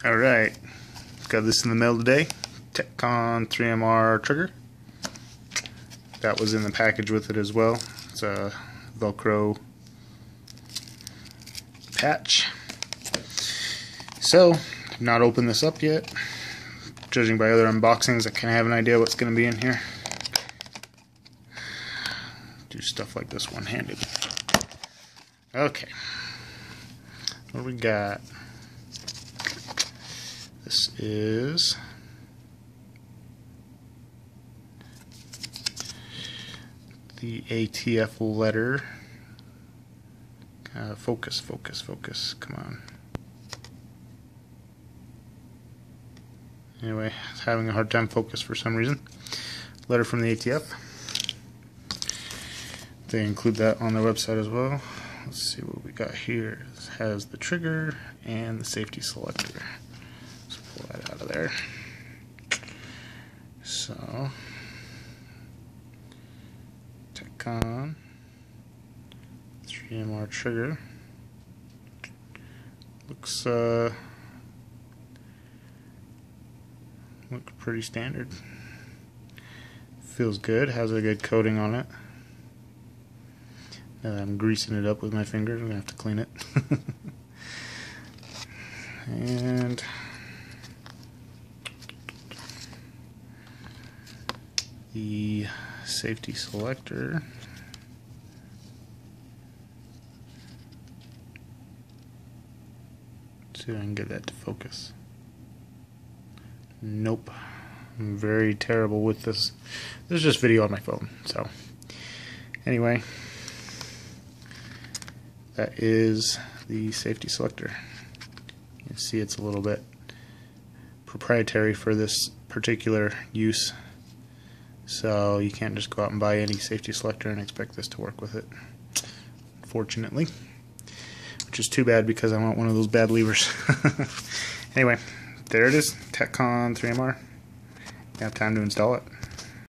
Alright, got this in the mail today. TAC CON 3MR trigger. That was in the package with it as well. It's a Velcro patch. So, I've not opened this up yet. Judging by other unboxings, I kind of have an idea what's going to be in here. Do stuff like this one-handed. Okay. What do we got? This is the ATF letter. Focus. Come on. Anyway, it's having a hard time focus for some reason. Letter from the ATF. They include that on their website as well. Let's see what we got here. It has the trigger and the safety selector. Let's pull that out of there. So, TAC CON 3MR trigger. Looks pretty standard. Feels good. Has a good coating on it. Now that I'm greasing it up with my fingers, I'm gonna have to clean it. And the safety selector. Let's see if I can get that to focus. Nope. I'm very terrible with this. This is just video on my phone. So, anyway, that is the safety selector. You can see it's a little bit proprietary for this particular use. So you can't just go out and buy any safety selector and expect this to work with it, unfortunately. Which is too bad because I want one of those bad levers. Anyway, there it is, TAC CON 3MR. Now time to install it.